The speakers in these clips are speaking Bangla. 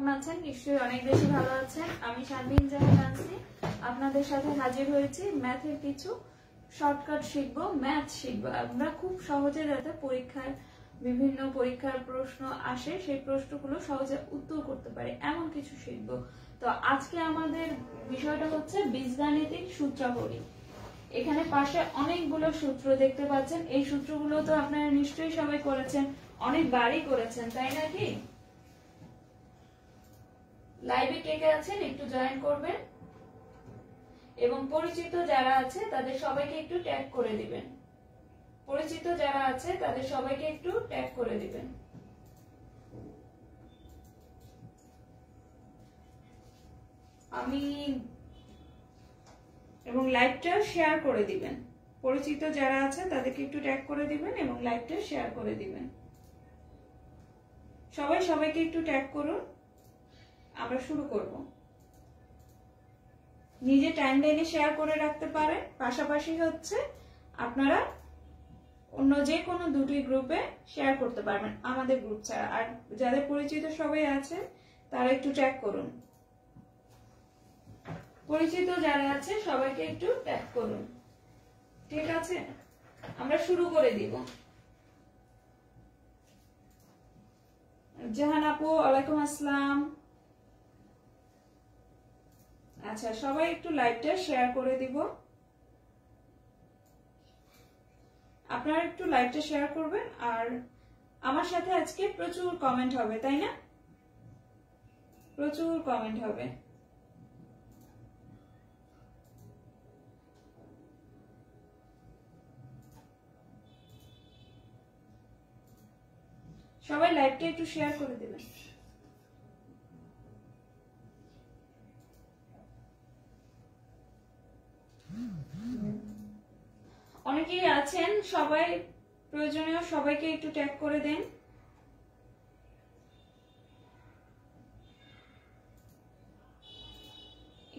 কেমন আছেন? নিশ্চয়ই অনেক বেশি ভালো আছেন। আমি শারমিন জাহান আনছি, আপনাদের সাথে হাজির হয়েছি। ম্যাথের কিছু শর্টকাট শিখবো, ম্যাথ শিখবো আমরা খুব সহজে, যাতে পরীক্ষার বিভিন্ন পরীক্ষার প্রশ্ন আসে সেই প্রশ্নগুলো সহজে উত্তর করতে পারে এমন কিছু শিখবো। তো আজকে আমাদের বিষয়টা হচ্ছে বীজগাণিতিক সূত্রাবলী। এখানে পাশে অনেকগুলো সূত্র দেখতে পাচ্ছেন। এই সূত্রগুলো তো আপনারা নিশ্চয়ই সবাই করেছেন, অনেকবারই করেছেন, তাই নাকি? লাইভে কে কে আছেন একটু জয়েন করবেন এবং পরিচিত যারা আছে তাদের সবাইকে একটু ট্যাগ করে দিবেন। পরিচিত যারা আছে তাদের সবাইকে একটু ট্যাগ করে দিবেন। এবং লাইভটা শেয়ার করে দিবেন। পরিচিত যারা আছে তাদেরকে একটু ট্যাগ করে দিবেন এবং লাইভটা শেয়ার করে দিবেন। সবাই সবাইকে একটু ট্যাগ করুন, আমরা শুরু করব। নিজে টাইমলাইনে শেয়ার করে রাখতে পারেন, পাশাপাশি হচ্ছে আপনারা অন্য যে কোনো দুটি গ্রুপে শেয়ার করতে পারবেন আমাদের গ্রুপ ছাড়া। আর যাদের পরিচিত সবাই আছে তারা একটু ট্যাগ করুন। পরিচিত যারা আছে সবাইকে একটু ট্যাগ করুন, ঠিক আছে? আমরা শুরু করে দিব। জাহান আপু, ওয়ালাইকুম আসসালাম। আচ্ছা, সবাই একটু লাইভটা শেয়ার করে দিব। আপনারা একটু লাইভটা শেয়ার করবেন। আর আমার সাথে আজকে প্রচুর কমেন্ট হবে, তাই না? প্রচুর কমেন্ট হবে। সবাই লাইভটা একটু শেয়ার করে দেবেন। অনেকেই আছেন, সবাই প্রয়োজনীয় সবাইকে একটু ট্যাগ করে দেন।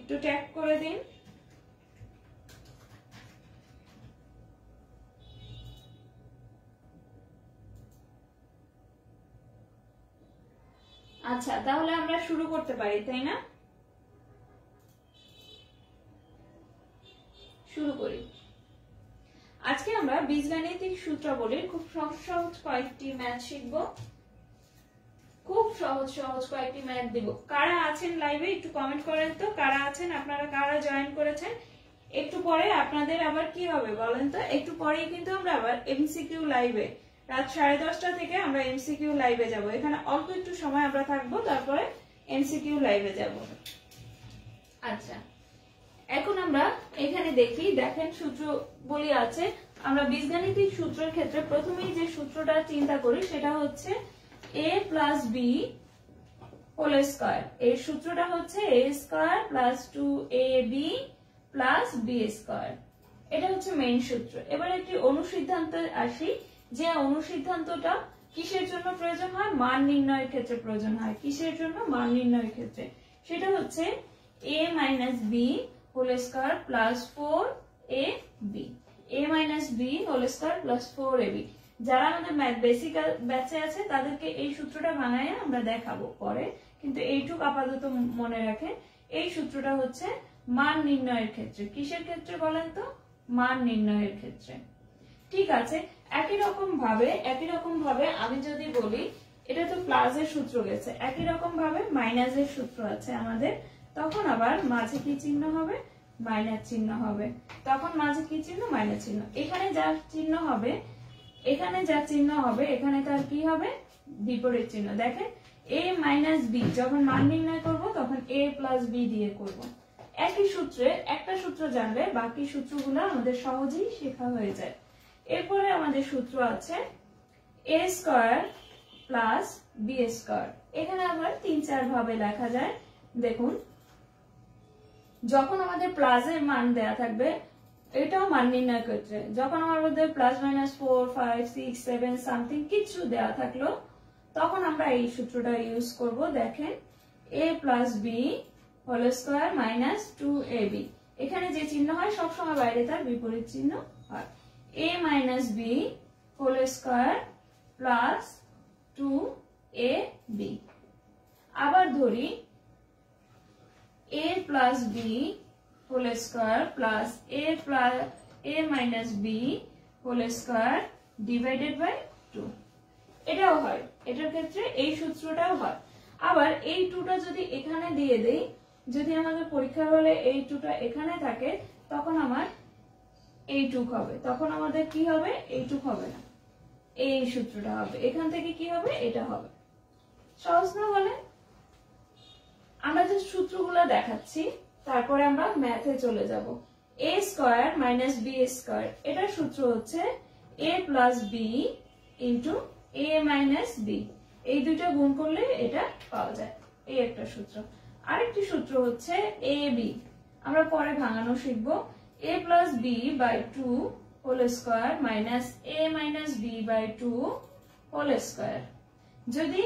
একটু ট্যাগ করে দিন। আচ্ছা, তাহলে আমরা শুরু করতে পারি, তাই না? শুরু করি। আজকে আমরা বীজগাণিতিক সূত্রাবলীর খুব সহজ সহজ কয়েকটি ম্যাথ শিখব। খুব সহজ সহজ কয়েকটি ম্যাথ দিব। কারা আছেন লাইভে একটু কমেন্ট করেন তো, কারা আছেন, আপনারা কারা জয়েন করেছেন। একটু পরে আপনাদের আবার কি হবে বলেন তো? একটু পরেই কিন্তু আমরা আবার এমসিকিউ লাইভে, রাত 10:30 থেকে আমরা এমসিকিউ লাইভে যাব। এখানে অল্প একটু সময় আমরা থাকবো, তারপরে এমসিকিউ লাইভে যাব। আচ্ছা, এখন আমরা এখানে দেখি, দেখেন সূত্র বলি আছে। আমরা বীজগাণিতিক সূত্রের ক্ষেত্রে প্রথমেই যে সূত্রটা চিন্তা করি সেটা হচ্ছে a plus b whole square. এই সূত্রটা হচ্ছে a square plus 2ab plus b square. এটা হচ্ছে মেইন সূত্র। এবার একটি অনুসিদ্ধান্তে আসি, যে অনুসিদ্ধান্তটা কিসের জন্য প্রয়োজন হয়? মান নির্ণয়ের ক্ষেত্রে প্রয়োজন হয়। কিসের জন্য? মান নির্ণয়ের ক্ষেত্রে। সেটা হচ্ছে a minus b whole square plus 4ab। a minus b whole square plus 4ab। যারা আমাদের ম্যাথ বেসিক ব্যাচে আছে তাদেরকে এই সূত্রটা বানায় আমরা দেখাবো পরে, কিন্তু এইটুকু আপাতত মনে রাখেন। এই সূত্রটা হচ্ছে মান নির্ণয়ের ক্ষেত্রে। কিসের ক্ষেত্রে বলেন তো? মান নির্ণয়ের ক্ষেত্রে। ঠিক আছে। একই রকম ভাবে আমি যদি বলি, এটা তো প্লাসের সূত্র গেছে, একই রকম ভাবে মাইনাসের সূত্র আছে আমাদের। তখন আবার মাঝে কি চিহ্ন হবে? মাইনাস চিহ্ন হবে। তখন মাঝে কি চিহ্ন? মাইনাস চিহ্ন। এখানে যা চিহ্ন হবে, এখানে তার কি হবে? বিপরীত চিহ্ন। দেখেন, a মাইনাস বি যখন মান নির্ণয় করব তখন a প্লাস বি দিয়ে করব। একই সূত্রে একটা সূত্র জানলে বাকি সূত্রগুলো আমাদের সহজেই শেখা হয়ে যায়। এরপরে আমাদের সূত্র আছে a square plus b square. এখানে আবার 3-4 ভাবে লেখা যায়। দেখুন, যখন আমাদের প্লাসের মান দেয়া থাকবে, এটাও মান নির্ণয় ক্ষেত্রে, যখন আমাদের প্লাস মাইনাস 4, 5, 6, 7 সামথিং কিছু দেওয়া থাকলো, তখন আমরা এই সূত্রটা ইউজ করব। দেখেন, a plus b whole square minus 2ab। এখানে যে চিহ্ন হয় সবসময় বাইরে তার বিপরীত চিহ্ন হয়। a minus b whole square plus 2ab। আবার ধরি a plus b whole square plus a minus b whole square divided by 2। এটাও হয়, এটার ক্ষেত্রে এই সূত্রটাও হয়। আবার এই 2টা যদি এখানে দিয়ে দেই, যদি আমাদের পরীক্ষার হলে এই 2টা এখানে থাকে, তখন আমার এইটুক হবে, তখন আমাদের কি হবে, এইটুক হবে না, এই সূত্রটা হবে, এখান থেকে কি হবে, এটা হবে। সহজ না বলে? আমরা যে সূত্রগুলো দেখাচ্ছি তারপরে আমরা ম্যাথে চলে যাব। a square minus b square, এটার সূত্র হচ্ছে a plus b into a minus b, এই দুইটা গুণ করলে এটা পাওয়া যায়, এই একটা সূত্র। আরেকটি সূত্র হচ্ছে ab, আমরা পরে ভাঙানো শিখবো। a plus b by 2 whole square minus a minus b by 2 whole square. যদি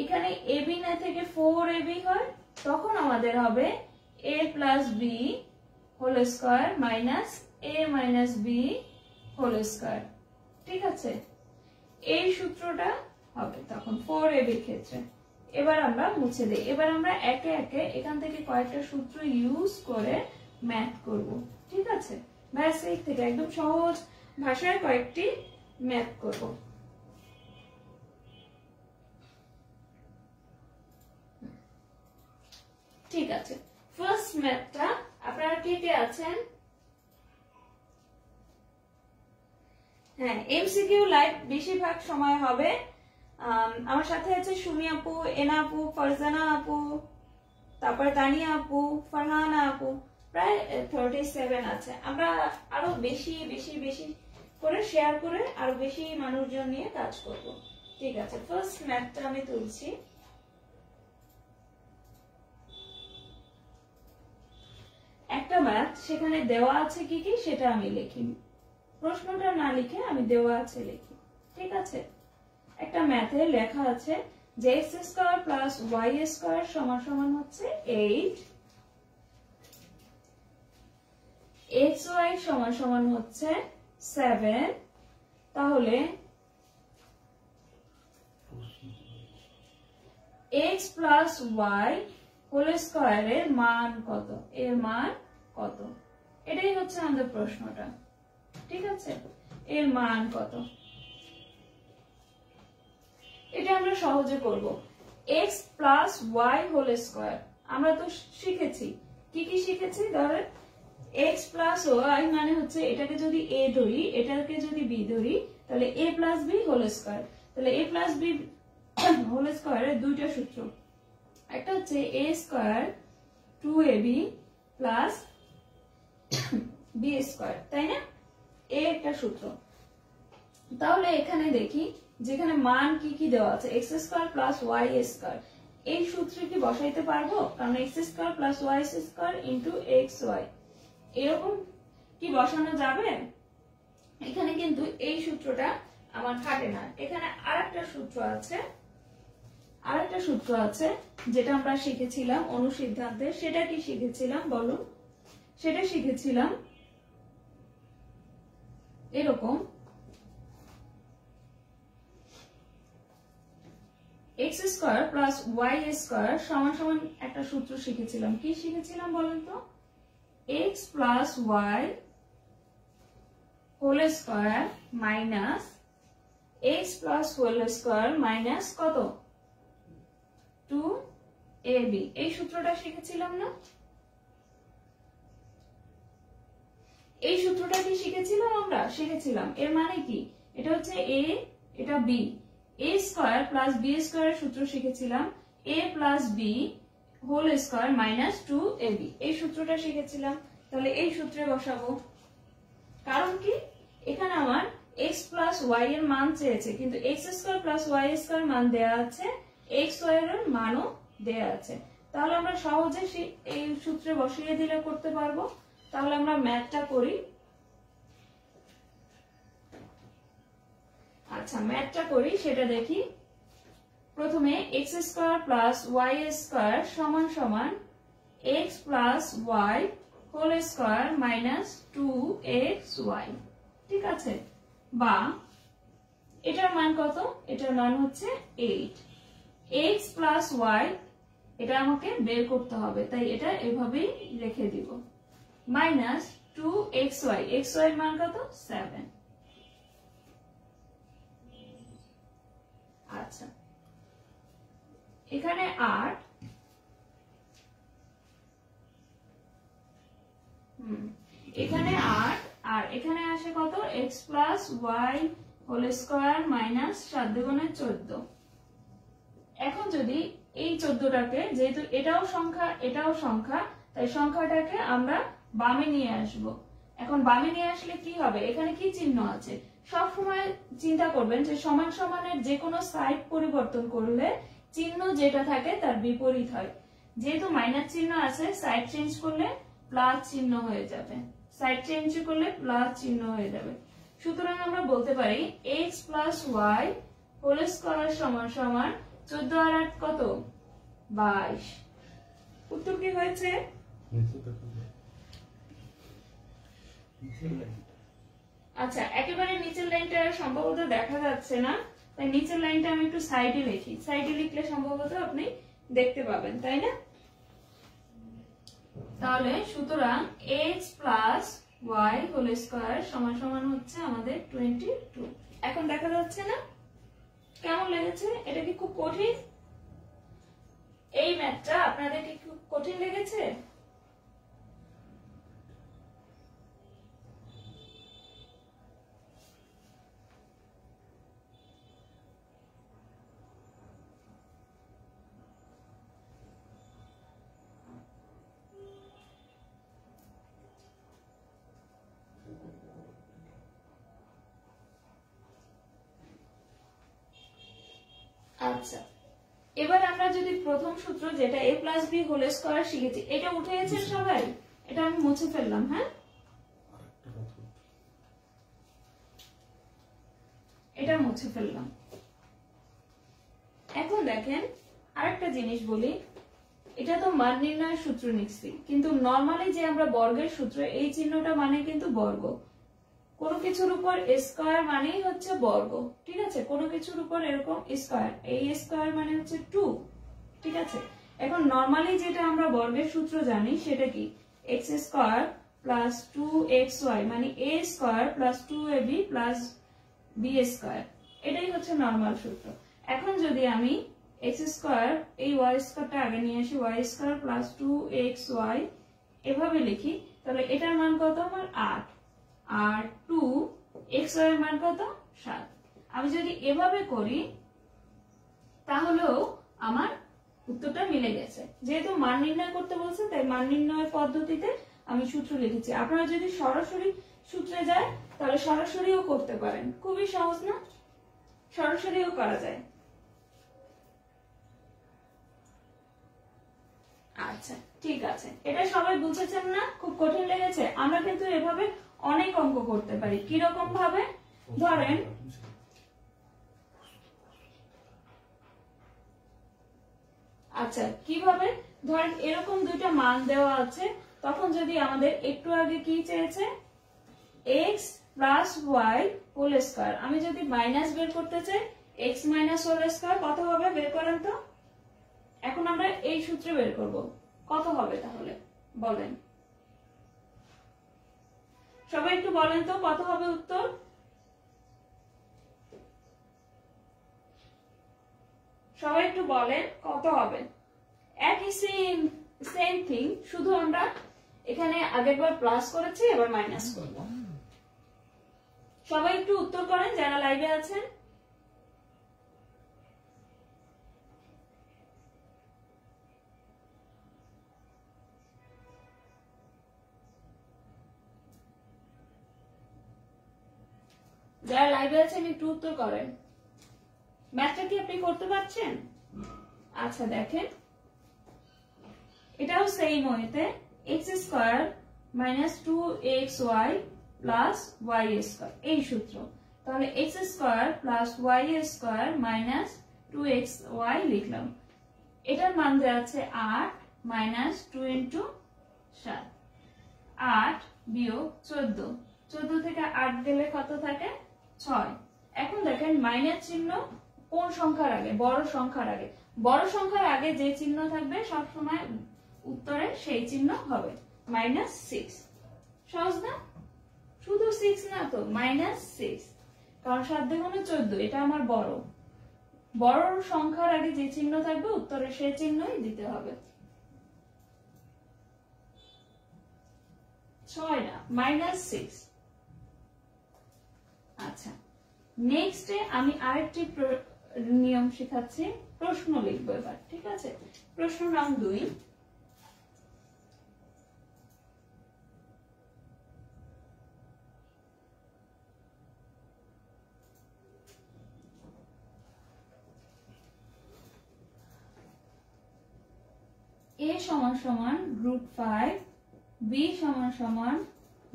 এখানে ab না থেকে 4ab হয়, তখন আমাদের হবে a plus b whole square minus a minus b whole square. ঠিক আছে, এই সূত্রটা হবে তখন 4ab এর ক্ষেত্রে। এবার আমরা মুছে দেই। এবার আমরা একে একে এখান থেকে কয়েকটা সূত্র ইউজ করে ম্যাথ করব। ঠিক আছে, বেসিক থেকে একদম সহজ ভাষায় কয়েকটি ম্যাথ করব। ঠিক আছে, ফার্স্ট ম্যাথটা আপনারা কে কে আছেন? হ্যাঁ, এমসিকিউ লাইভ বেশিরভাগ সময় হবে। আমার সাথে আছে সুমি আপু, এনা আপু, ফারজানা আপু, তারপরে তানিয়া আপু, ফারহানা আপু, প্রায় 37 আছে। আমরা আরো বেশি বেশি বেশি করে শেয়ার করে আরো বেশি মানুষজন নিয়ে কাজ করব। ঠিক আছে, ফার্স্ট ম্যাথটা আমি তুলছি। একটা ম্যাথ, সেখানে দেওয়া আছে কি কি সেটা আমি লিখি, প্রশ্নটা না লিখে আমি দেওয়া আছে লিখি। ঠিক আছে, একটা ম্যাথে লেখা আছে যে x square plus y square সমান সমান হচ্ছে 8, এক্স ওয়াই সমান সমান হচ্ছে 7। তাহলে এক্স প্লাস ওয়াই হোল স্কয়ারের মান কত, এর মান কত, এটাই হচ্ছে আমাদের প্রশ্নটা। ঠিক আছে, এর মান কত, এটা আমরা সহজে করব। x plus y whole square আমরা তো শিখেছি, কি কি শিখেছি? ধরেন x প্লাস ওয়াই মানে হচ্ছে এটাকে যদি a ধরি, এটাকে যদি b ধরি, তাহলে a plus b whole square. তাহলে a প্লাস b হোল স্কয়ারের দুইটা সূত্র, একটা হচ্ছে a square 2ab plus b square, তাই না? এই একটা সূত্র। তাহলে এখানে দেখি যেখানে মান কি কি দেওয়া আছে, x square plus y square, এই সূত্রে কি বসাইতে পারবো? কারণ x square plus y square into x y, এরকম কি বসানো যাবে? এখানে কিন্তু এই সূত্রটা আমার খাটে না। এখানে আরেকটা সূত্র আছে, যেটা আমরা শিখেছিলাম অনুসিদ্ধান্তে। সেটা কি শিখেছিলাম বলুন? সেটা শিখেছিলাম এরকম, x square plus y square সমান সমান একটা সূত্র শিখেছিলাম। কি শিখেছিলাম বলেন তো? X plus y whole square minus x plus whole square minus কত, 2ab, এই সূত্রটা শিখেছিলাম না? এই সূত্রটা কি শিখেছিলাম আমরা? শিখেছিলাম। এর মানে কি? এটা হচ্ছে a, এটা b, a square plus b স্কয়ারের সূত্র শিখেছিলাম, a plus b whole square minus 2ab, এই সূত্রটা শিখেছিলাম। তাহলে এই সূত্রে বসাবো। কারণ কি, এখানে আমার x প্লাস y এর মান চেয়েছে, কিন্তু x square plus y square মান দেয়া আছে, x y এর মানও দেয়া আছে। তাহলে আমরা সহজে এই সূত্রে বসিয়ে দিলে করতে পারবো। তাহলে আমরা ম্যাথটা করি। আচ্ছা, ম্যাথটা করি, সেটা দেখি। প্রথমে x square plus y square সমান সমান x plus y whole square minus 2xy। ঠিক আছে, বা এটার মান কত? এটার মান হচ্ছে 8। x প্লাস ওয়াই এটা আমাকে বের করতে হবে, তাই এটা এভাবেই রেখে দিব, মাইনাস 2xy, xy এর মান কত 7। আচ্ছা এখানে 8, এখানে 8 আর এখানে আসে কত x plus y whole square minus 7 দুগুণে 14। এখন যদি এই 14টাকে, যেহেতু এটাও সংখ্যা এটাও সংখ্যা, তাই সংখ্যাটাকে আমরা বামে নিয়ে আসব। এখন বামে নিয়ে আসলে কি হবে, এখানে কি চিহ্ন আছে, সব সময় চিন্তা করবেন যে সমান সমানের যে কোনো সাইড পরিবর্তন করলে চিহ্ন যেটা থাকে তার বিপরীত হয়। যেহেতু মাইনাস চিহ্ন আছে, সাইড চেঞ্জ করলে প্লাস চিহ্ন হয়ে যাবে, সাইড চেঞ্জ করলে প্লাস চিহ্ন হয়ে যাবে। সুতরাং আমরা বলতে পারি x plus y whole square সমান সমান 14 আর 8 কত 22। উত্তর কি হয়েছে? আচ্ছা একেবারে নিচের লাইনটা সম্ভবত দেখা যাচ্ছে না, তাই নিচের লাইনটা আমি একটু সাইডে লিখি, সাইডে লিখলে সম্ভবত আপনি দেখতে পাবেন, তাই না? তাহলে সুতরাং x plus y whole square সমান সমান হচ্ছে আমাদের 22। এখন দেখা যাচ্ছে না? কেমন লেগেছে? এটা কি খুব কঠিন? এই ম্যাথটা আপনাদের কি খুব কঠিন লেগেছে? আচ্ছা এবার আমরা যদি প্রথম সূত্র যেটা a plus b whole square শিখেছি, এটা উঠেছেন সবাই? এটা আমি মুছে ফেললাম, হ্যাঁ এটা মুছে ফেললাম। এখন দেখেন আরেকটা জিনিস বলি, এটা তো মান নির্ণয়ের সূত্র নিচ্ছি, কিন্তু নরমালি যে আমরা বর্গের সূত্র, এই চিহ্নটা মানে কিন্তু বর্গ, কোনো কিছুর উপর স্কয়ার মানেই হচ্ছে বর্গ, ঠিক আছে? কোনো কিছুর উপর এরকম স্কয়ার, এই স্কয়ার মানে হচ্ছে 2, ঠিক আছে? এখন নরমালি যেটা আমরা বর্গের সূত্র জানি সেটা কি, x স্কয়ার প্লাস 2xy মানে a square plus 2ab plus b square, এটাই হচ্ছে নরমাল সূত্র। এখন যদি আমি x স্কয়ার, এই y স্কয়ারটা আগে নিয়ে আসি, y স্কয়ার প্লাস 2xy এভাবে লিখি, তাহলে এটার মান কত আমার 8 আর 2xy এর মান কত 7। আমি যদি এভাবে করি তাহলেও আমার উত্তরটা মিলে গেছে। যেহেতু মান নির্ণয় করতে বলছে তাই মান নির্ণয়ের পদ্ধতিতে আমি সূত্র লিখেছি। আপনারা যদি সরাসরি সূত্রে যায় তাহলে সরাসরিও করতে পারেন, খুবই সহজ না? সরাসরিও করা যায়। আচ্ছা ঠিক আছে, এটা সবাই বুঝেছেন না? খুব কঠিন লেগেছে? আমরা কিন্তু এভাবে অনেক অঙ্ক করতে পারি। কি রকম ভাবে? ধরেন আচ্ছা কিভাবে, ধরেন এরকম দুইটা মান দেওয়া আছে, তখন যদি আমাদের একটু আগে কি চেয়েছে x plus y whole square, আমি যদি মাইনাস বের করতে চাই x মাইনাস হোল স্কয়ার কত হবে বের করেন তো। এখন আমরা এই সূত্রে বের করব, কত হবে তাহলে বলেন, সবাই একটু বলেন তো কত হবে উত্তর। সবাই একটু বলেন কত হবে। একই সেম থিং, শুধু আমরা এখানে আগেরবার প্লাস করেছি, এবার মাইনাস করব। সবাই একটু উত্তর করেন যারা লাইভে আছেন। যারা লাইভে আছেন একটু উত্তর করেন। ম্যাথটা কি আপনি করতে পারছেন? আচ্ছা দেখেন, এটাও সেম ওয়েতে x square minus 2xy plus y square, এই সূত্র। তাহলে x square plus y square minus 2xy লিখলাম। এটার মান দেওয়া আছে 8 মাইনাস 2 ইন্টু 7, 8 বিয়োগ 14, 14 থেকে 8 গেলে কত থাকে 6। এখন দেখেন মাইনাস চিহ্ন কোন সংখ্যার আগে, বড় সংখ্যার আগে। বড় সংখ্যার আগে যে চিহ্ন থাকবে সবসময় উত্তরে সেই চিহ্ন হবে -6। সহজ না? শুধু 6 না তো, -6, কারণ 7 × 14, এটা আমার বড় সংখ্যার আগে যে চিহ্ন থাকবে উত্তরে সেই চিহ্নই দিতে হবে। 6 না, -6। আচ্ছা, নেক্সটে আমি আরেকটি নিয়ম শেখাচ্ছি, প্রশ্ন লিখবো এবার, ঠিক আছে? প্রশ্ন নং 2। a = √5, b =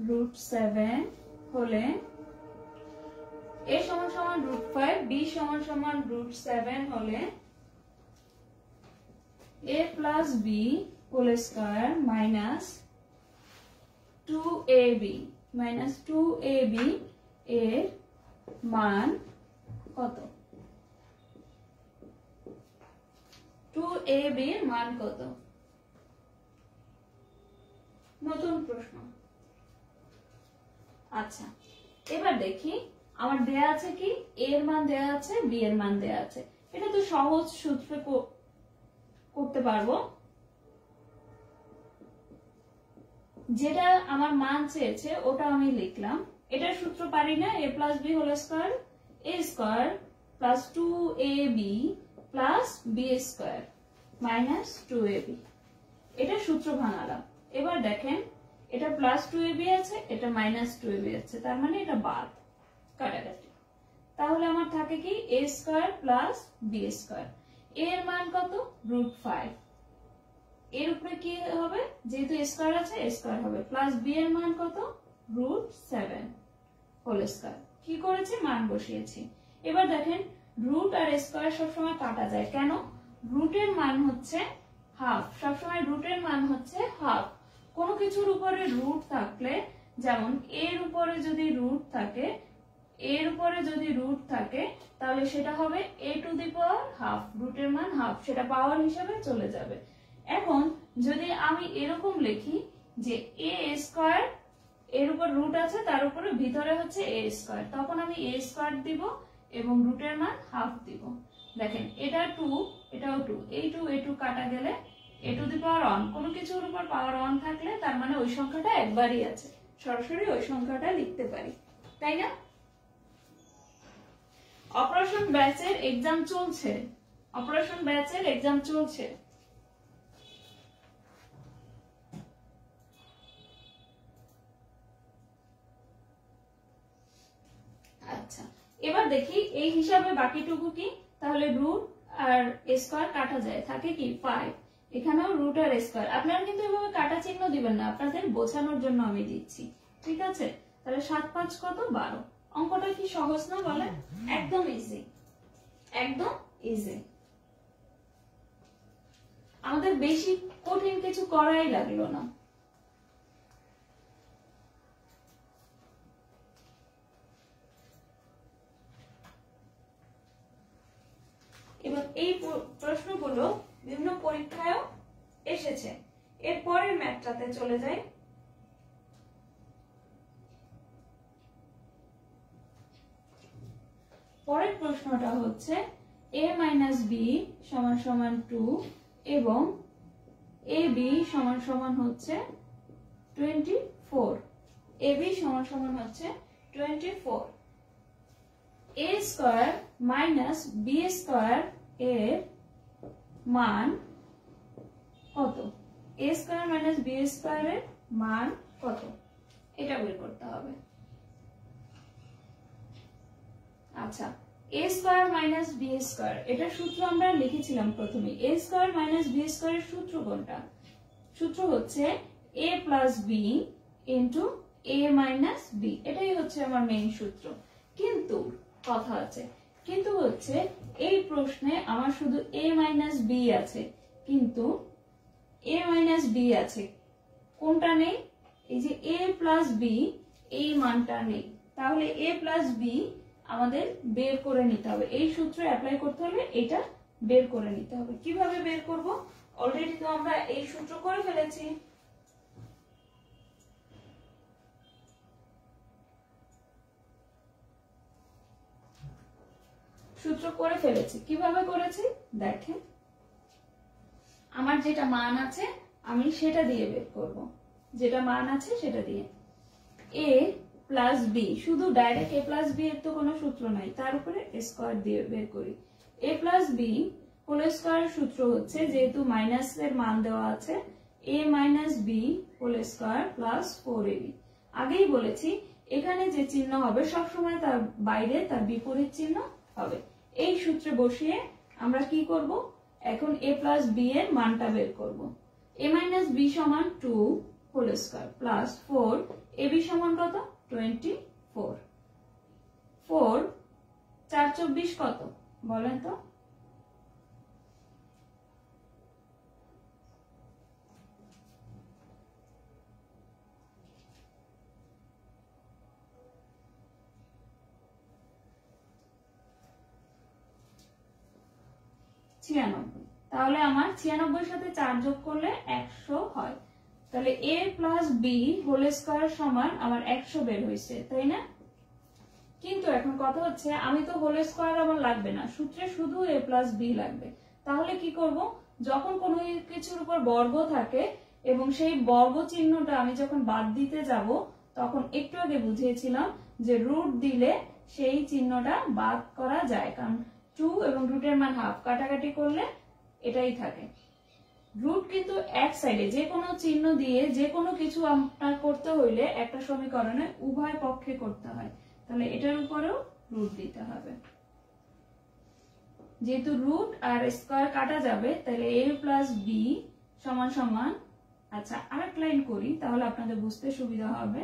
√7 হলে a = √5, b = √7 হলে a + b² - 2ab এর মান কত? 2ab এর মান কত? নতুন প্রশ্ন। আচ্ছা, এবার দেখি আমার দেয়া আছে কি, a এর মান দেয়া আছে, b এর মান দেয়া আছে। এটা তো সহজ সূত্রে করতে পারবো। যেটা আমার মান চেয়েছে ওটা আমি লিখলাম। এটার সূত্র পারি না, a + b² a² + 2ab + b² - 2ab। এটা সূত্র ভাঙালাম। এবার দেখেন, এটা +2ab আছে, এটা -2ab আছে, তার মানে এটা বাদ, কাটাকাটি। তাহলে আমার থাকে কি a² + b²। a এর মান কত? √5। এর উপরে কি হবে? যেহেতু a² আছে, a² হবে, প্লাস b এর মান কত? √7² কি করেছি? মান বসিয়েছি। এবার দেখেন, রুট আর স্কয়ার সবসময় কাটা যায়, কেন? রুটের মান হচ্ছে হাফ, সবসময় রুটের মান হচ্ছে হাফ। কোনো কিছুর উপরে রুট থাকলে, যেমন এর উপরে যদি রুট থাকে, তাহলে সেটা হবে a⁻², রুটের মান হাফ, সেটা পাওয়ার হিসাবে চলে যাবে। এখন যদি আমি এরকম লিখি যে a², এর উপর রুট আছে, তার উপরে ভিতরে হচ্ছে a², তখন আমি a² দিব এবং রুটের মান হাফ দিব। দেখেন, এটা 2, এটাও 2, এই 2 এই 2 কাটা গেলে a⁻1, কোনো কিছুর উপর পাওয়ার 1 থাকলে তার মানে ওই সংখ্যাটা একবারই আছে, সরাসরি ওই সংখ্যাটা লিখতে পারি, তাই না? অপারেশন ব্যাচের এক্সাম চলছে। আচ্ছা, এবার দেখি এই হিসাবে বাকিটুকু কি? তাহলে রুট আর স্কয়ার কাটা যায়, থাকে কি 5, এখানেও রুট আর স্কয়ার। আপনারা কিন্তু এভাবে কাটা চিহ্ন দিবেন না, আপনাদের বোঝানোর জন্য আমি দিচ্ছি, ঠিক আছে? তাহলে 7 × 5 কত? 12। অঙ্কটা কি সহজ না বলেন? একদম ইজি, একদম ইজি। আমাদের বেশি কঠিন কিছু করাই লাগলো না। এবার এই প্রশ্নগুলো বিভিন্ন পরীক্ষায়ও এসেছে। এর পরের ম্যাথটাতে চলে যাই। পরের প্রশ্নটা হচ্ছে a - b = 2 এবং ab হচ্ছে 24। ab হচ্ছে 24। a² - b² এর মান কত? a² - b² এর মান কত? এটা বের করতে হবে। আচ্ছা, a² - b², এটা সূত্র আমরা লিখেছিলাম প্রথমে। a² - b² এর সূত্র কোনটা? সূত্র হচ্ছে a + b * a - b, এটাই হচ্ছে আমার মেইন সূত্র। কিন্তু কথা আছে, কিন্তু হচ্ছে এই প্রশ্নে আমার শুধু a - b আছে, কিন্তু a - b আছে, কোনটা নেই? এই যে a + b, এই মানটা নেই। তাহলে a + b আমাদের বের করে নিতে হবে, এই সূত্র অ্যাপ্লাই করতে হলে এটা বের করে নিতে হবে। কিভাবে বের করব? অলরেডি তো আমরা এই সূত্র করে ফেলেছি। সূত্র করে ফেলেছি, কিভাবে করেছি দেখেন। আমার যেটা মান আছে আমি সেটা দিয়ে বের করব, যেটা মান আছে সেটা দিয়ে। a প্লাস বি, শুধু ডাইরেক্ট a প্লাস বি এর তো কোনো সূত্র নাই, তার উপরে স্কয়ার দিয়ে বের করি। a প্লাস বি হোল স্কয়ারের সূত্র হচ্ছে, যেহেতু মাইনাস এর মান দেওয়া আছে, a minus b whole square plus 4ab। আগেই বলেছি এখানে যে চিহ্ন হবে সবসময় তার বাইরে তার বিপরীত চিহ্ন হবে। এই সূত্রে বসিয়ে আমরা কি করব, এখন a প্লাস বি এর মানটা বের করব। a মাইনাস বি সমান 2 হোল স্কয়ার প্লাস 4 ab সমান কত 24। 4 4 24 কত বলেন তো? তাহলে আমার 96 সাথে 4 যোগ করলে 100 হয়। তাহলে a plus b whole square সমান আমার 100 বের হয়েছে, তাই না? কিন্তু এখন কথা হচ্ছে আমি তো হোল স্কয়ার আমার লাগবে না, সূত্রে শুধু a প্লাস বি লাগবে। তাহলে কি করব, যখন কোনো কিছুর উপর বর্গ থাকে এবং সেই বর্গ চিহ্নটা আমি যখন বাদ দিতে যাব, তখন একটু আগে বুঝিয়েছিলাম যে রুট দিলে সেই চিহ্নটা বাদ করা যায়, কারণ 2 এবং রুটের মান হাফ, কাটাকাটি করলে এটাই থাকে। রুট কিন্তু এক সাইডে, যে কোনো চিহ্ন দিয়ে যে কোনো কিছু আপনার করতে হইলে একটা সমীকরণে উভয় পক্ষে করতে হয়, তাহলে এটার উপরেও রুট দিতে হবে। যেহেতু রুট আর স্কয়ার কাটা যাবে, তাহলে a প্লাস বি সমান সমান, আচ্ছা আরেক লাইন করি তাহলে আপনাদের বুঝতে সুবিধা হবে,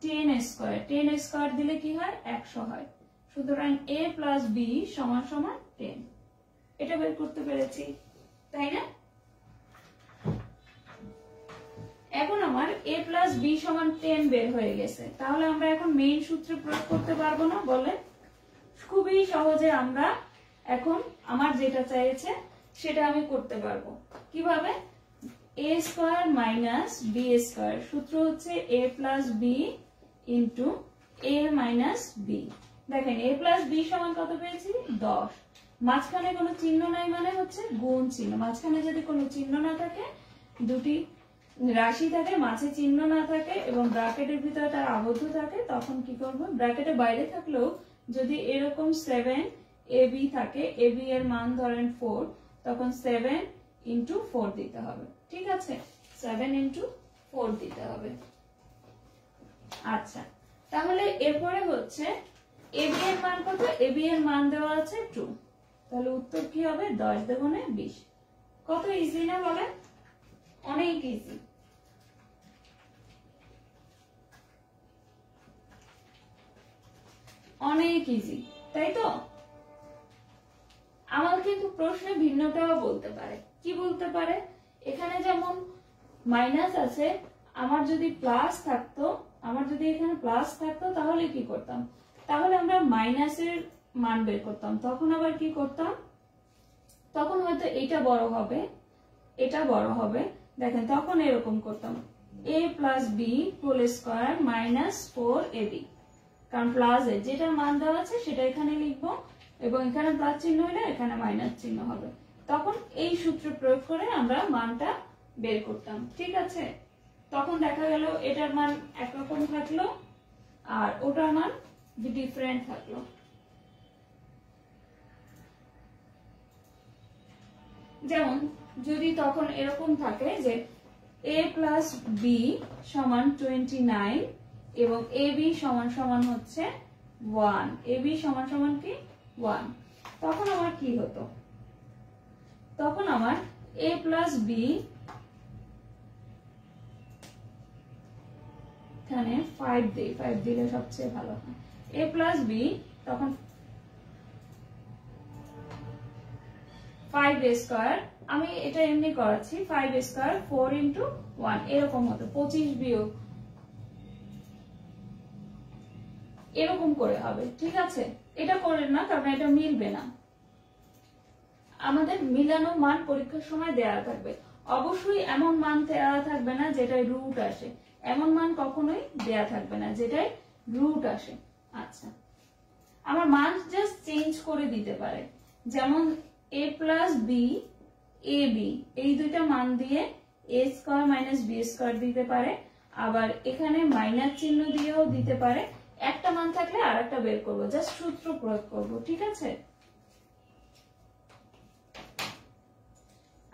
10 স্কয়ার। 10 স্কয়ার দিলে কি হয় 100 হয়। সুতরাং a প্লাস বি সমান সমান 10। এটা বের করতে পেরেছি, তাই না? এখন আমার a প্লাস বি সমান 10 বের হয়ে গেছে। তাহলে আমরা এখন মেইন সূত্রে প্রয়োগ করতে পারবো না বলেন? খুবই সহজে আমরা এখন আমার যেটা চাইছে সেটা আমি করতে পারবো। কিভাবে? a square minus b square, সূত্র হচ্ছে a plus b into a minus b. দেখেন a প্লাস বি সমান কত পেয়েছি 10। মাঝখানে কোনো চিহ্ন নাই মানে হচ্ছে গুণ চিহ্ন। মাঝখানে যদি কোনো চিহ্ন না থাকে, দুটি রাশি থাকে, মাঝে চিহ্ন না থাকে এবং ব্র্যাকেটের ভিতরে তার আবদ্ধ থাকে, তখন কি করব, ব্র্যাকেটের বাইরে থাকলেও যদি এরকম 7 ab থাকে, ab এর মান ধরেন 4, তখন 7 ইন্টু 4 দিতে হবে। ঠিক আছে, 7 ইন্টু 4 দিতে হবে। আচ্ছা, তাহলে এরপরে হচ্ছে ab এর মান কত? ab এর মান দেওয়া আছে 2। তাহলে উত্তর কি হবে 10 দুগুণে 20। কত ইজি না বলেন? অনেক ইজি। অনেক ইজি, তাই তো? আমার কিন্তু প্রশ্নে ভিন্নটাও বলতে পারে। কি বলতে পারে? এখানে যেমন মাইনাস আছে, আমার যদি প্লাস থাকতো, এখানে প্লাস থাকতো তাহলে কি করতাম? তাহলে আমরা মাইনাসের মান বের করতাম। তখন আবার কি করতাম? তখন হয়তো এটা বড় হবে, এটা বড় হবে। দেখেন তখন এরকম করতাম, a plus b whole square minus 4ab, কারণ প্লাস এর যেটা মান দেওয়া আছে সেটা এখানে লিখবো এবং এখানে প্লাস চিহ্ন হলে এখানে মাইনাস চিহ্ন হবে। তখন এই সূত্র প্রয়োগ করে আমরা মানটা বের করতাম। ঠিক আছে, তখন দেখা গেল এটার মান একরকম থাকলো আর ওটার মান ডিফারেন্ট থাকলো। যেমন যদি তখন এরকম থাকে যে a প্লাস বি সমান 29 এবং ab সমান সমান হচ্ছে 1, ab সমান সমান কি 1, তখন আমার কি হতো? তখন আমার a প্লাস বি, এখানে 5 দিই, 5 দিলে সবচেয়ে ভালো হয়। a প্লাস বি তখন 5 স্কয়ার, আমি এটা এমনি করাচ্ছি, 5 স্কয়ার 4 ইন্টু 1 এরকম হতো, 25 বিয়োগ এরকম করে হবে। ঠিক আছে, এটা করেন না কারণ এটা মিলবে না। আমাদের মিলানো মান পরীক্ষার সময় দেওয়া থাকবে। অবশ্যই এমন মান দেওয়া থাকবে না যেটাই রুট আসে, এমন মান কখনোই দেওয়া থাকবে না যেটাই রুট আসে। আচ্ছা, আমার মান জাস্ট চেঞ্জ করে দিতে পারে, যেমন a plus b a b, এই দুইটা মান দিয়ে a square minus b square দিতে পারে, আবার এখানে মাইনাস চিহ্ন দিয়েও দিতে পারে। একটা মান থাকলে আর একটা বের করবো, জাস্ট সূত্র প্রয়োগ করবো, ঠিক আছে।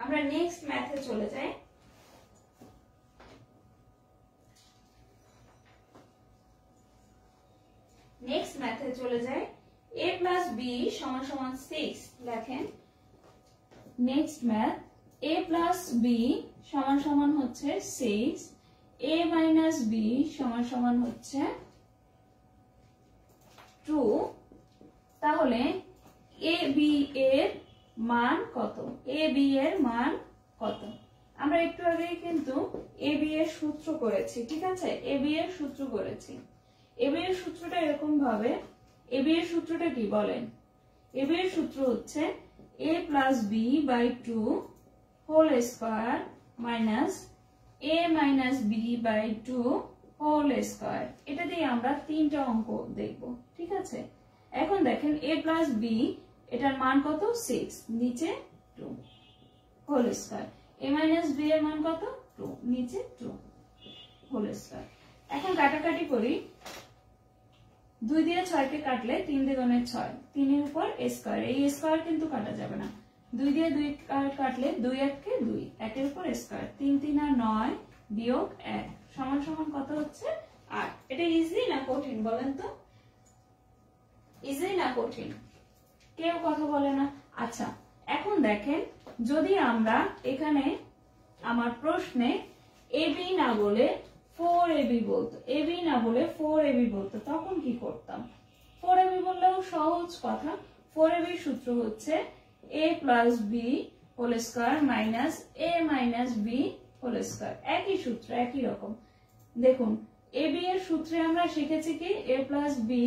আমরা নেক্সট ম্যাথে চলে যাই। নেক্সট ম্যাথে চলে যাই। a প্লাস বি সমান সমান 6 লেখেন। Next math, a plus b সমান সমান হচ্ছে 6, a মাইনাস বি সমান সমান হচ্ছে 2। তাহলে a b এর মান কত? a b এর মান কত? আমরা একটু আগে কিন্তু a b এর সূত্র করেছি, ঠিক আছে, a b এর সূত্র করেছি। a b এর সূত্রটা এরকম ভাবে, a b এর সূত্রটা কি বলেন? a b এর সূত্র হচ্ছে a plus b by 2 whole square minus a minus b by 2 whole square. এটা দিয়ে আমরা তিনটা অঙ্ক দেখব, ঠিক আছে। এখন দেখেন a প্লাস বি, এটার মান কত? 6, নিচে 2 whole square. a minus b এর মান কত? 2, নিচে 2 হোল স্কয়ার। এখন কাটাকাটি করি, 2 দিয়ে 6 কে কাটলে 3 দুগুণে 6, 3 এর উপর স্কয়ার, এই স্কয়ার কিন্তু কাটা যাবে না। 2 দিয়ে 2 কাটলে 2 1 কে 2, 1 এর উপর স্কয়ার, 3 3 আর 9 বিয়োগ 1 সমান সমান কত হচ্ছে? 8। এটা ইজি না কঠিন বলেন তো? ইজি না কঠিন? কেউ কথা বলে না। আচ্ছা, এখন দেখেন, যদি আমরা এখানে আমার প্রশ্নে ab না বলে 4ab বলতো, ab না বলে 4ab বলতো, তখন কি করতাম? 4ab বললেও সহজ কথা। 4ab সূত্র হচ্ছে a plus b whole square minus a minus b whole square. একই সূত্র, একই রকম। দেখুন, ab এর সূত্রে আমরা শিখেছি কি a plus b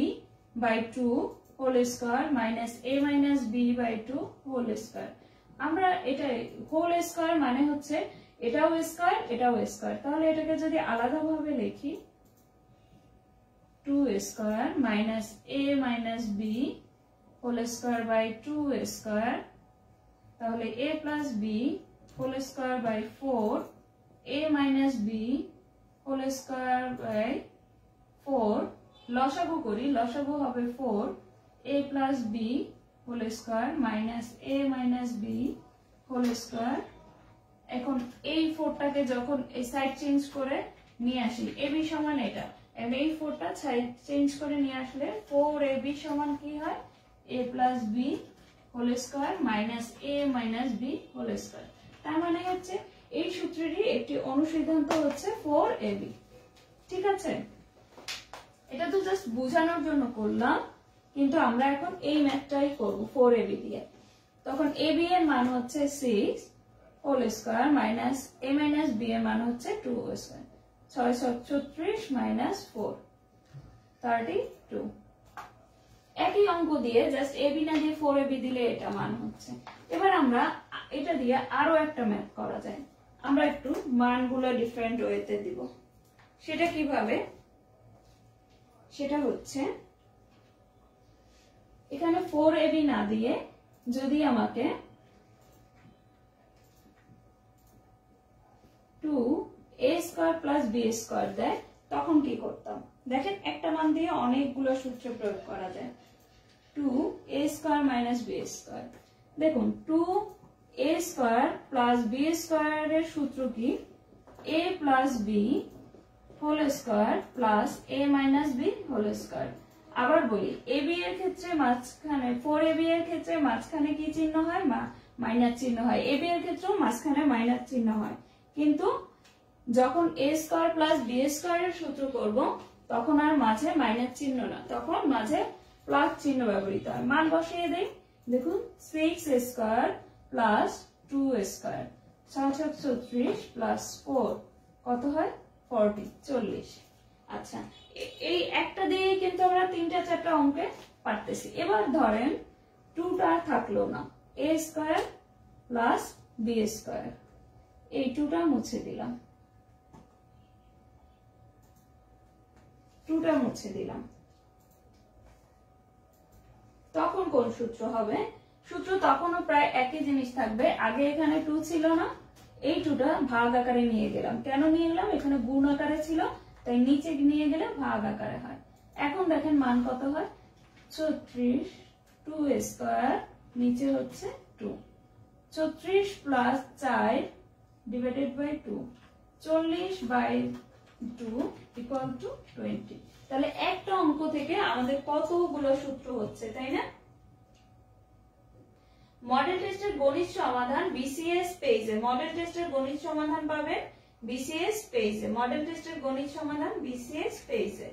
by 2 whole square minus a minus b by 2 whole square. আমরা এটা হোল স্কয়ার মানে হচ্ছে এটাও স্কয়ার এটাও স্কয়ার, তাহলে এটাকে যদি আলাদাভাবে লিখি 2 square minus a minus b whole square by 2 square, তাহলে a plus b whole square by 4, a minus b whole square by 4, লসাগু করি, লসাগু হবে 4, a plus b whole square minus a minus b whole square. এখন এই 4টাকে যখন এই সাইড চেঞ্জ করে নিয়ে আসি, ab সমান এটা, এবং এই 4টা সাইড চেঞ্জ করে নিয়ে আসলে 4ab সমান কি হয়? a plus b whole square minus a minus b whole square. তার মানে হচ্ছে এই সূত্রেরই একটি অনুসিদ্ধান্ত হচ্ছে 4ab, ঠিক আছে। এটা তো জাস্ট বোঝানোর জন্য করলাম, কিন্তু আমরা এখন এই ম্যাথটাই করব 4ab দিয়ে। তখন ab এর মান হচ্ছে 6 whole square minus a minus b এর মান হচ্ছে 2 স্কয়ার, 6 36 মাইনাস 4 32। একই অঙ্ক দিয়ে জাস্ট ab না দিয়ে 4ab দিলে এটা মান হচ্ছে। এবার আমরা এটা দিয়ে আরো একটা ম্যাথ করা যায়, আমরা একটু মানগুলো ডিফারেন্ট ওয়েতে দিব। সেটা কিভাবে? সেটা হচ্ছে এখানে 4ab না দিয়ে যদি আমাকে 2a square plus b square দেয়, তখন কি করতাম? দেখেন, একটা মান দিয়ে অনেকগুলো সূত্র প্রয়োগ করা যায়। 2a square minus b square. দেখুন, 2a স্কয়ার প্লাস b স্কয়ারের সূত্র কি? a plus b whole square plus a minus b whole square. আবার বলি, ab এর ক্ষেত্রে মাঝখানে 4ab এর ক্ষেত্রে মাঝখানে কি চিহ্ন হয়? মাইনাস চিহ্ন হয়। ab এর ক্ষেত্রেও মাঝখানে মাইনাস চিহ্ন হয়, কিন্তু যখন a স্কয়ার প্লাস b স্কয়ারের সূত্র করব তখন আর মাঝে মাইনাস চিহ্ন না, তখন মাঝে প্লাস চিহ্ন ব্যবহৃত হয়। মান বসিয়ে দেই, দেখুন 6 স্কয়ার প্লাস 2 স্কয়ার, 6 36 প্লাস 4 কত হয়? 40। আচ্ছা, এই একটা দিয়ে কিন্তু আমরা 3টা 4টা অঙ্কে পারতেছি। এবার ধরেন 2টা থাকলো না, a square plus b square, এই 2টা মুছে দিলাম, 2টা মুছে দিলাম। তখন কোন সূত্র হবে? সূত্র তখনও প্রায় একই জিনিস থাকবে। আগে এখানে 2 ছিল না, এই 2টা ভাগ আকারে নিয়ে গেলাম। কেন নিয়ে গেলাম? এখানে গুণ আকারে ছিল, তাই নিচে নিয়ে গেলে ভাগ আকারে হয়। এখন দেখেন মান কত হয়, 34, 2 স্কয়ার, নিচে হচ্ছে 2, 34 plus 4 divided by 2, 40/2 equal to 20। তাহলে একটা অঙ্ক থেকে আমাদের কতগুলো সূত্র হচ্ছে, তাই না? মডেল টেস্টের গণিত সমাধান বিসিএস পেজে, মডেল টেস্টের গণিত সমাধান পাবেন বিসিএস পেজে, মডেল টেস্টের গণিত সমাধান বিসিএস পেজে।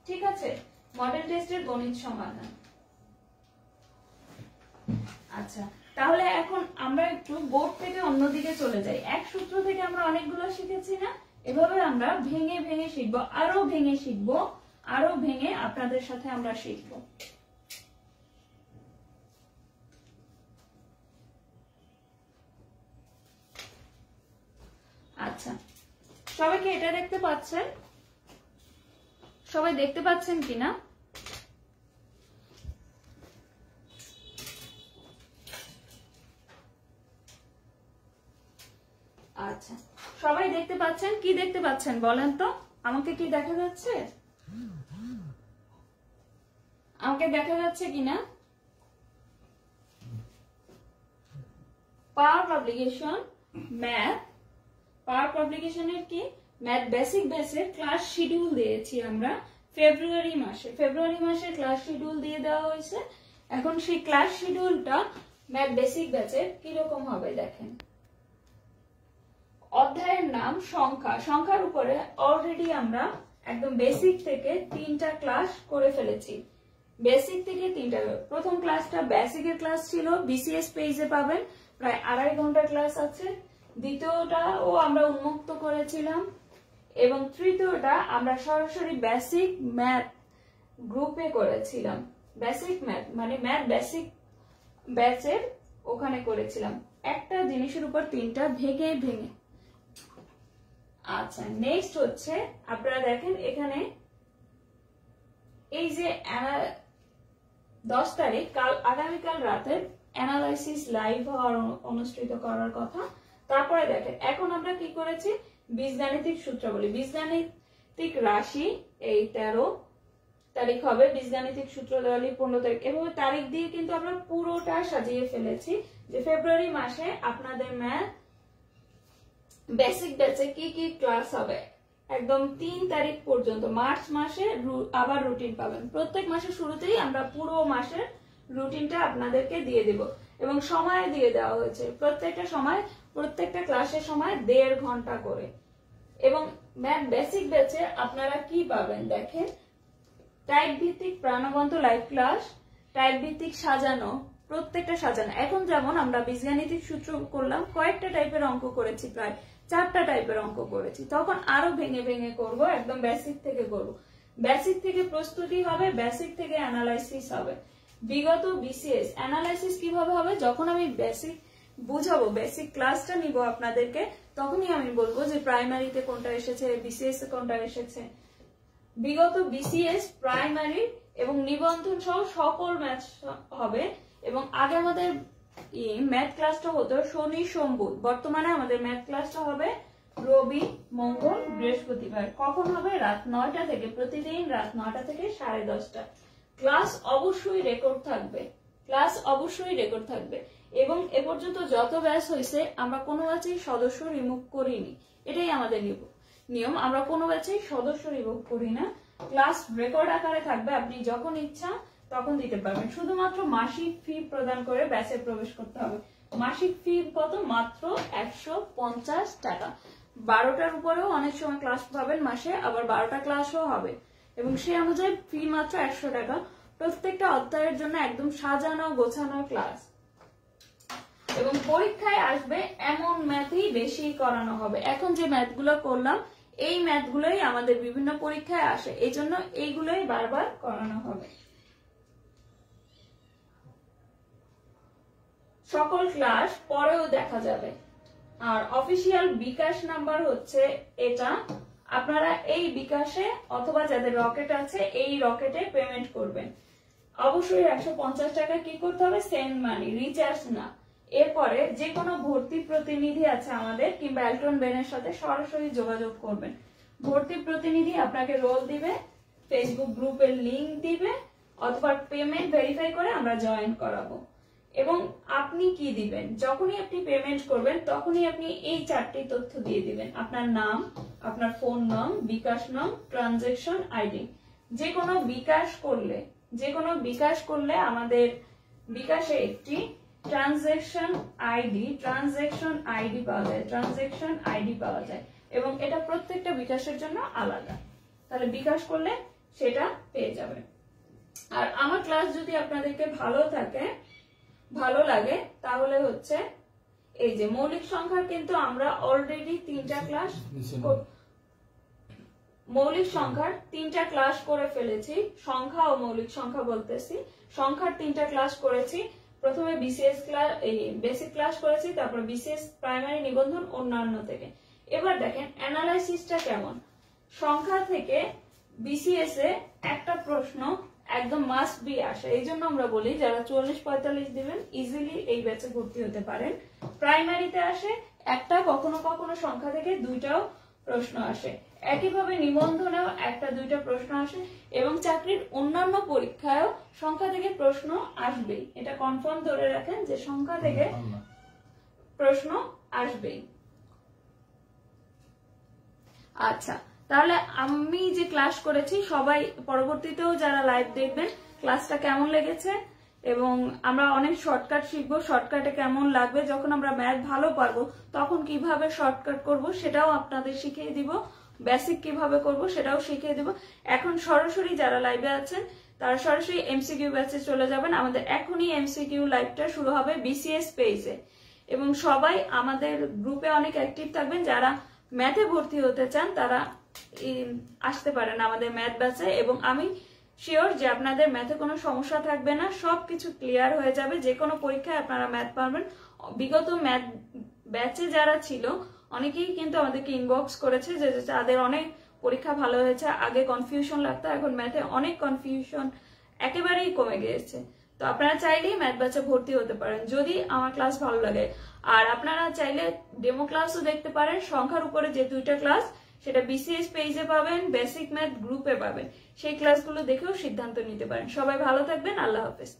ঠিক আছে, মডেল টেস্টের গণিত সমাধান। আচ্ছা, তাহলে এখন আমরা একটু বোর্ড থেকে অন্যদিকে চলে যাই। এক সূত্র থেকে আমরা অনেকগুলো শিখেছি না, এভাবে আমরা ভেঙে ভেঙে শিখবো, আরো ভেঙে শিখবো, আরো ভেঙে আপনাদের সাথে আমরা শিখবো। আচ্ছা, সবাই কি এটা দেখতে পাচ্ছেন? সবাই দেখতে পাচ্ছেন কিনা? আচ্ছা, সবাই দেখতে পাচ্ছেন? কি দেখতে পাচ্ছেন বলেন তো, আমাকে কি দেখা যাচ্ছে? আমাকে দেখা যাচ্ছে কিনা? পাওয়ার পাবলিকেশন ম্যাথ, পাওয়ার পাবলিকেশনের কি ম্যাথ বেসিক বেসের ক্লাস শিডিউল দিয়েছি আমরা ফেব্রুয়ারি মাসে। ফেব্রুয়ারি মাসে ক্লাস শিডিউল দিয়ে দেওয়া হয়েছে। এখন সেই ক্লাস শিডিউলটা ম্যাথ বেসিক ব্যাচের কিরকম হবে দেখেন। অধ্যায়ের নাম সংখ্যা, সংখ্যার উপরে অলরেডি আমরা একদম বেসিক থেকে 3টা ক্লাস করে ফেলেছি। বেসিক থেকে 3টা, প্রথম ক্লাসটা বেসিকের ক্লাস ছিল, বিসিএস পেজে পাবেন, প্রায় 2.5 ঘন্টার ক্লাস আছে। দ্বিতীয়টাও আমরা উন্মুক্ত করেছিলাম এবং তৃতীয়টা আমরা সরাসরি বেসিক ম্যাথ গ্রুপে করেছিলাম। বেসিক ম্যাথ মানে ম্যাথ বেসিক ব্যাচের ওখানে করেছিলাম, একটা জিনিসের উপর 3টা ভেঙে ভেঙে। আচ্ছা, নেক্সট হচ্ছে আপনারা দেখেন এখানে এই যে 10 তারিখ কাল, আগামীকাল রাতে অ্যানালাইসিস লাইভ অনুষ্ঠিত করার কথা। তারপরে দেখেন এখন আমরা কি করেছি, বীজগাণিতিক সূত্রাবলী, বীজগাণিতিক রাশি এই 13 তারিখ হবে, বীজগাণিতিক সূত্রাবলী 15 তারিখ। এভাবে তারিখ দিয়ে কিন্তু আমরা পুরোটা সাজিয়ে ফেলেছি যে ফেব্রুয়ারি মাসে আপনাদের ম্যাথ বেসিক ব্যাচে কি কি ক্লাস হবে একদম 3 তারিখ পর্যন্ত। মার্চ মাসে আবার রুটিন পাবেন। প্রত্যেক মাসের শুরুতেই আমরা পুরো মাসের রুটিনটা আপনাদেরকে দিয়ে দেব এবং সময় দিয়ে দেওয়া হয়েছে। প্রত্যেকটা সময়, প্রত্যেকটা ক্লাসের সময় 1.5 ঘন্টা করে। এবং ম্যাথ বেসিক ব্যাচে আপনারা কি পাবেন দেখেন, টাইপ ভিত্তিক প্রাণবন্ত লাইভ ক্লাস, টাইপ ভিত্তিক সাজানো, প্রত্যেকটা সাজানো। এখন যেমন আমরা বীজগাণিতিক সূত্র করলাম, কয়েকটা টাইপের অঙ্ক করেছি, প্রায় 4টা টাইপের অঙ্ক করেছি, তখন আরো ভেঙে ভেঙে করব, একদম বেসিক থেকে করব। বেসিক থেকে প্রস্তুতি হবে, বেসিক থেকে অ্যানালাইসিস হবে। বিগত বিসিএস অ্যানালাইসিস কিভাবে হবে, যখন আমি বেসিক বুঝাবো, বেসিক ক্লাসটা নিব আপনাদেরকে, তখনই আমি বলবো যে প্রাইমারিতে কোনটা এসেছে, বিসিএস এ কোনটা এসেছে। বিগত বিসিএস, প্রাইমারি এবং নিবন্ধন সহ সকল ম্যাথ হবে। এবং আগে আমাদের ম্যাথ ক্লাসটা হতো শনি সোম বুধ, বর্তমানে আমাদের ম্যাথ ক্লাসটা হবে রবি মঙ্গল বৃহস্পতিবার। কখন হবে? রাত 9টা থেকে, প্রতিদিন রাত 9টা থেকে 10:30টা। ক্লাস অবশ্যই রেকর্ড থাকবে, ক্লাস অবশ্যই রেকর্ড থাকবে। এবং এ পর্যন্ত যত ব্যাচ হয়েছে আমরা কোনো ব্যাচেই সদস্য রিমুভ করিনি, এটাই আমাদের নিয়ম। আমরা কোনো ব্যাচেই সদস্য রিমুভ করি না, ক্লাস রেকর্ড আকারে থাকবে, আপনি যখন ইচ্ছা তখন দিতে পারবেন। শুধুমাত্র মাসিক ফি প্রদান করে ব্যাচে প্রবেশ করতে হবে। মাসিক ফি কত? মাত্র 150 টাকা। 12টার উপরেও অনেক সময় ক্লাস পাবেন মাসে, আবার 12টা ক্লাসও হবে এবং সে অনুযায়ী ফি মাত্র 100 টাকা। প্রত্যেকটা অধ্যায়ের জন্য একদম সাজানো গোছানো ক্লাস এবং পরীক্ষায় আসবে এমন ম্যাথই বেশি করানো হবে। এখন যে ম্যাথগুলো করলাম এই ম্যাথগুলোই আমাদের বিভিন্ন পরীক্ষায় আসে, এই জন্য এইগুলোই বারবার করানো হবে। সকল ক্লাস পরেও দেখা যাবে। আর অফিসিয়াল বিকাশ নাম্বার হচ্ছে এটা, আপনারা এই বিকাশে অথবা যাদের রকেট আছে এই রকেটে পেমেন্ট করবেন। অবশ্যই 150 টাকা কি করতে হবে, সেন্ড মানি, রিচার্জ না। এরপরে যে কোনো ভর্তি প্রতিনিধি আছে আমাদের কিংবা এলটন বেনের সাথে সরাসরি যোগাযোগ করবেন। ভর্তি প্রতিনিধি আপনাকে রোল দিবে, ফেসবুক গ্রুপের লিংক দিবে, অথবা পেমেন্ট ভেরিফাই করে আমরা জয়েন করাবো। এবং আপনি কি দিবেন, যখনই আপনি পেমেন্ট করবেন তখনই আপনি এই 4টি তথ্য দিয়ে দিবেন, আপনার নাম, আপনার ফোন নাম, বিকাশ নাম, ট্রানজেকশন আইডি। যে কোনো বিকাশ করলে আমাদের বিকাশে একটি ট্রানজেকশন আইডি পাওয়া যায় এবং এটা প্রত্যেকটা বিকাশের জন্য আলাদা। তাহলে বিকাশ করলে সেটা পেয়ে যাবেন। আর আমার ক্লাস যদি আপনাদেরকে ভালো লাগে তাহলে হচ্ছে এই যে মৌলিক সংখ্যার কিন্তু আমরা অলরেডি 3টা ক্লাস করে ফেলেছি। সংখ্যা ও মৌলিক সংখ্যা বলতেছি, সংখ্যার 3টা ক্লাস করেছি। প্রথমে বিসিএস ক্লাস, বেসিক ক্লাস করেছি, তারপর বিসিএস প্রাইমারি, নিবন্ধন, অন্যান্য থেকে। এবার দেখেন অ্যানালাইসিসটা কেমন। সংখ্যা থেকে বিসিএস এ একটা প্রশ্ন একদম মাস্ট বি আসে, এই জন্য আমরা বলি যারা 40-45 দিবেন ইজিলি এই ব্যাচে ভর্তি হতে পারেন। প্রাইমারিতে আসে একটা, কখনো কখনো সংখ্যা থেকে 2টাও প্রশ্ন আসে। একইভাবে নিবন্ধনেও 1-2টা প্রশ্ন আসে এবং চাকরির অন্যান্য পরীক্ষায়ও সংখ্যা থেকে প্রশ্ন আসবেই। এটা কনফার্ম ধরে রাখেন যে সংখ্যা থেকে প্রশ্ন আসবেই। আচ্ছা, তাহলে আমি যে ক্লাস করেছি সবাই পরবর্তীতেও যারা লাইভ দেখবেন ক্লাসটা কেমন লেগেছে, এবং আমরা অনেক শর্টকাট শিখবো। শর্টকাটে কেমন লাগবে, যখন আমরা ম্যাথ ভালো পারবো তখন কিভাবে শর্টকাট করব সেটাও আপনাদের শিখিয়ে দিব, বেসিক কিভাবে করব সেটাও শিখিয়ে দিব। এখন সরাসরি যারা লাইভে আছেন তারা সরাসরি এমসিকিউ ব্যাচে চলে যাবেন। আমাদের এখনই এমসিকিউ লাইভটা শুরু হবে বিসিএস পেজে, এবং সবাই আমাদের গ্রুপে অনেক অ্যাক্টিভ থাকবেন। যারা ম্যাথে ভর্তি হতে চান তারা আসতে পারেন আমাদের ম্যাথ ব্যাচে, এবং আমি শিওর যে আপনাদের ম্যাথে কোনো সমস্যা থাকবে না, সবকিছু ক্লিয়ার হয়ে যাবে। যে কোনো পরীক্ষায় আপনারা ম্যাথ পারবেন। বিগত ম্যাথ ব্যাচে যারা ছিল অনেকেই কিন্তু আমাদেরকে ইনবক্স করেছে যে তাদের অনেক পরীক্ষা ভালো হয়েছে, আগে কনফিউশন লাগতো, এখন ম্যাথে অনেক কনফিউশন একেবারেই কমে গিয়েছে। তো আপনারা চাইলেই ম্যাথ ব্যাচে ভর্তি হতে পারেন যদি আমার ক্লাস ভালো লাগে। আর আপনারা চাইলে ডেমো ক্লাসও দেখতে পারেন। সংখ্যার উপরে যে 2টা ক্লাস সেটা বিসিএস পেজে পাবেন, বেসিক ম্যাথ গ্রুপে পাবেন, সেই ক্লাসগুলো দেখেও সিদ্ধান্ত নিতে পারেন। সবাই ভালো থাকবেন, আল্লাহ হাফেজ।